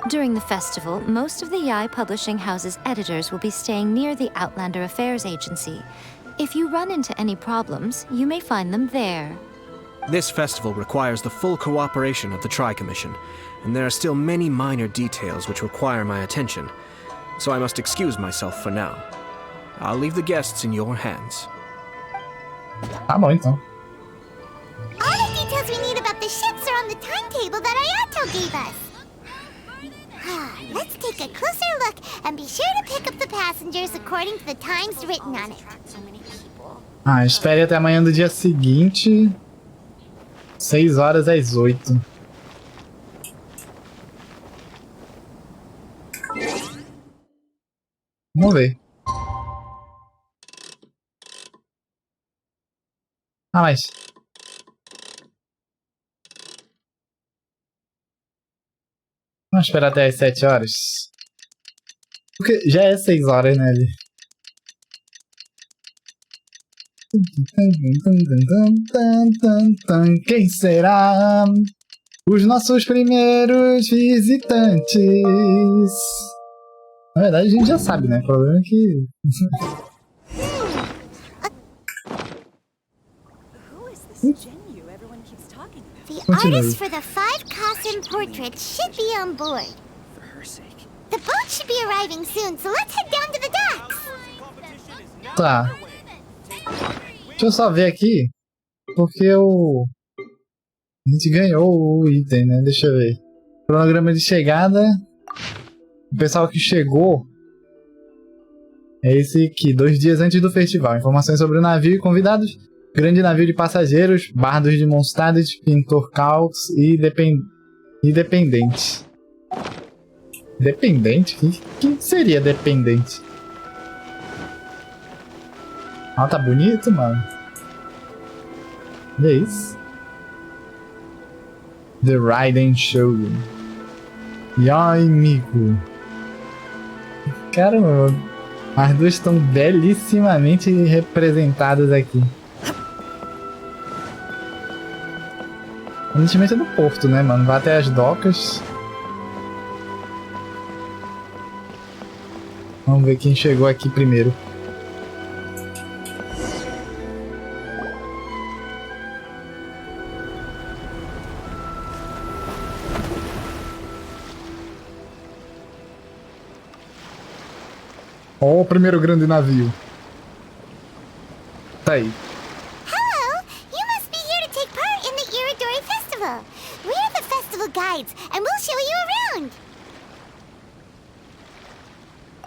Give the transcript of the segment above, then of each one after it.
During the festival, most of the Yai Publishing House's editors will be staying near the Outlander Affairs Agency. If you run into any problems, you may find them there. This festival requires the full cooperation of the Tri-Commission, and there are still many minor details which require my attention, so I must excuse myself for now. I'll leave the guests in your hands. Tá bom, então. All the details we need about the ships are on the timetable that Ayato gave us. Let's take a closer look and be sure to pick up the passengers according to the times written on it. Espere até amanhã do dia seguinte. 6 horas às 8. Vamos ver. Mas... Vamos esperar até as 7 horas. Porque já é 6 horas, né, ali. Quem será? Os nossos primeiros visitantes. Na verdade, a gente já sabe, né? O problema é que... The artist for the 5 Kaisen portraits should be on board. For her sake. The boat should be arriving soon, so let's head down to the docks. Tá. Deixa eu só ver aqui. Porque a gente ganhou o item, né? Deixa eu ver. Cronograma de chegada. O pessoal que chegou é esse aqui, 2 dias antes do festival. Informações sobre o navio e convidados. Grande navio de passageiros, bardos de Mondstadt, pintor Caos e dependente. Dependente? Quem seria dependente? Ah, tá bonito, mano. E é isso. The Raiden Showroom. Yai Miku. Caramba, as duas estão belíssimamente representadas aqui. Aparentemente é do porto, né, mano? Vai até as docas. Vamos ver quem chegou aqui primeiro. Ó, o primeiro grande navio. Tá aí. Hello, you must be here to take part in the Iridori Festival. We're the festival guides, and we'll show you around.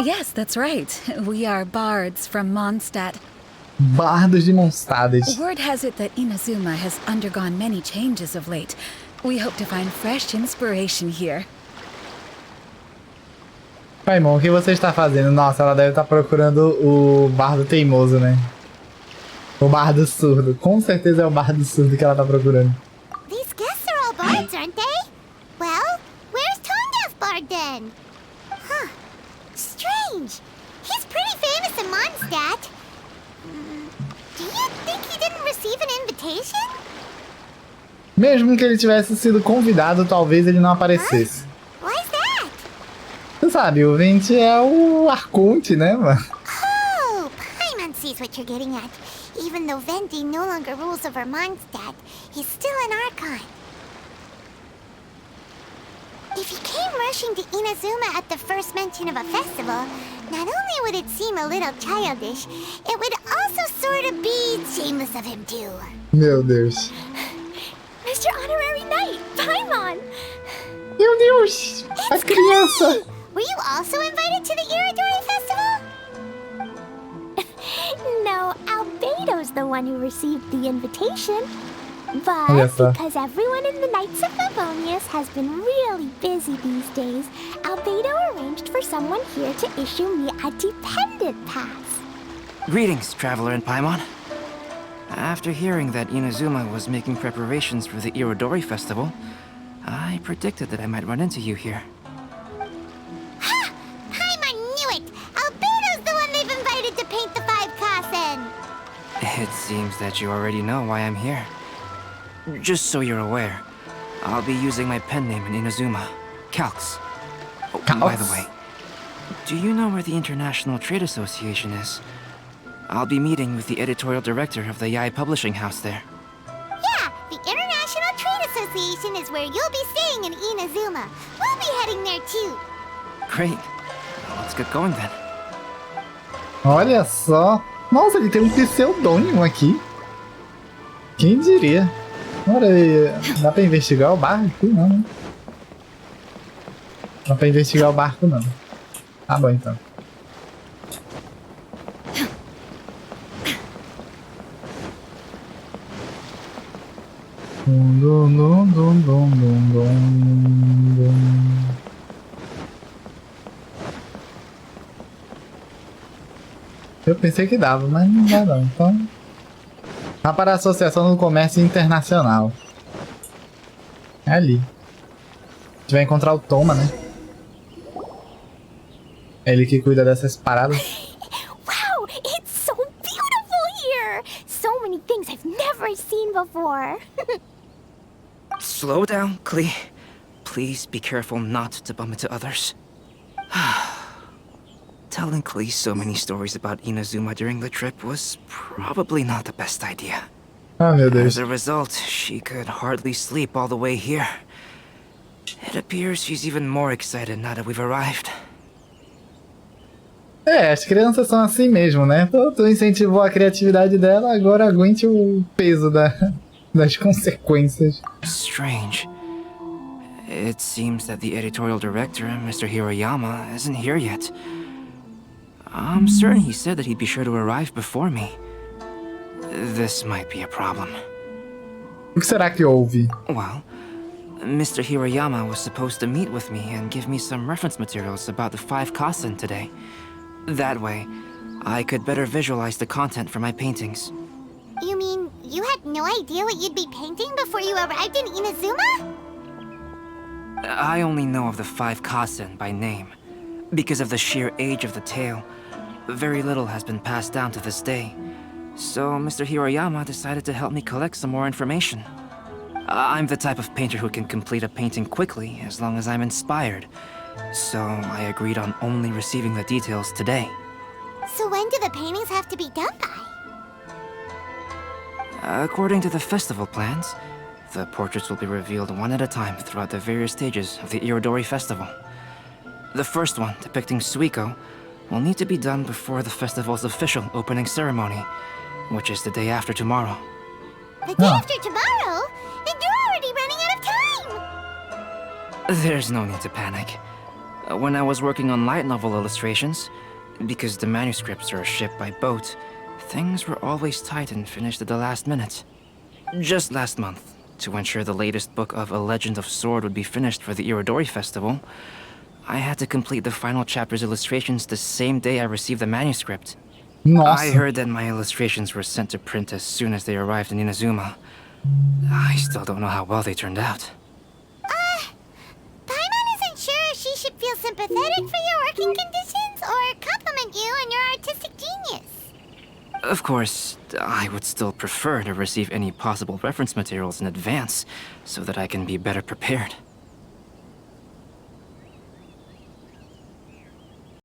Yes, that's right. We are bards from Mondstadt. Bardos de Mondstadt. Word has it that Inazuma has undergone many changes of late. We hope to find fresh inspiration here. Paimon, o que você está fazendo? Nossa, ela deve estar procurando o bardo teimoso, né? O bardo surdo. Com certeza é o bardo surdo que ela está procurando. These guests are all bards, aren't they? Well, where's Tondef Bard then? Huh. Strange. He's pretty famous in Mondstadt. Do you think he didn't receive an invitation? Mesmo que ele tivesse sido convidado, talvez ele não aparecesse. Why is that? Você sabe, o Vente é o Arconte, né, mano? Oh, Paimon sees what you're getting at. Even though Venti no longer rules over Mondstadt, he's still an Archon. If he came rushing to Inazuma at the first mention of a festival, not only would it seem a little childish, it would also sort of be shameless of him too. Meu Deus. Mr. Honorary Knight, Paimon! Meu Deus! A criança! Were you also invited to the Iridori Festival? No, Albedo's the one who received the invitation. But Yes, sir. because everyone in the Knights of Favonius has been really busy these days, Albedo arranged for someone here to issue me a dependent pass. Greetings, Traveler in Paimon. After hearing that Inazuma was making preparations for the Irodori Festival, I predicted that I might run into you here. Ha! Paimon knew it! Albedo's the one they've invited to paint the 5 Kaisen! It seems that you already know why I'm here. Just so you're aware, I'll be using my pen name in Inazuma, Calx. Oh, and by the way, do you know where the International Trade Association is? I'll be meeting with the editorial director of the Yai Publishing House there. Yeah, the International Trade Association is where you'll be staying in Inazuma. We'll be heading there too. Great. Well, let's get going then. Olha só. Nossa, ele tem um pseudônimo aqui. Quem diria? Ora, dá pra investigar o barco? Não, né? Dá pra investigar o barco, não. Tá bom, então. Eu pensei que dava, mas não dá não. Então, vá para a Associação do Comércio Internacional. É ali. A gente vai encontrar o Toma, né? É ele que cuida dessas paradas. Wow, it's so beautiful here! So many things I've never seen before. Slow down, Klee. Please be careful not to bump into others. Telling Klee so many stories about Inazuma during the trip was probably not the best idea. Ah, meu Deus. As a result, she could hardly sleep all the way here. It appears she's even more excited now that we've arrived. É, as crianças são assim mesmo, né? Tu incentivou a criatividade dela, agora aguente o peso das consequências. Strange. It seems that the editorial director, Mr. Hiroyama, isn't here yet. I'm certain he said that he'd be sure to arrive before me. This might be a problem. O que será que houve? Well, Mr. Hiroyama was supposed to meet with me and give me some reference materials about the 5 Kaisen today. That way, I could better visualize the content for my paintings. You mean you had no idea what you'd be painting before you arrived in Inazuma? I only know of the 5 Kaisen by name. Because of the sheer age of the tale, very little has been passed down to this day. So Mr. Hiroyama decided to help me collect some more information. I'm the type of painter who can complete a painting quickly as long as I'm inspired. So I agreed on only receiving the details today. So when do the paintings have to be done by? According to the festival plans, the portraits will be revealed one at a time throughout the various stages of the Irodori Festival. The first one, depicting Suiko, will need to be done before the festival's official opening ceremony, which is the day after tomorrow. The day after tomorrow? And you're already running out of time! There's no need to panic. When I was working on light novel illustrations, because the manuscripts are shipped by boat, things were always tight and finished at the last minute. Just last month, to ensure the latest book of A Legend of Sword would be finished for the Irodori Festival, I had to complete the final chapter's illustrations the same day I received the manuscript. Nossa. I heard that my illustrations were sent to print as soon as they arrived in Inazuma. I still don't know how well they turned out. Paimon isn't sure if she should feel sympathetic for your working conditions or compliment you on your artistic genius. Of course, I would still prefer to receive any possible reference materials in advance so that I can be better prepared.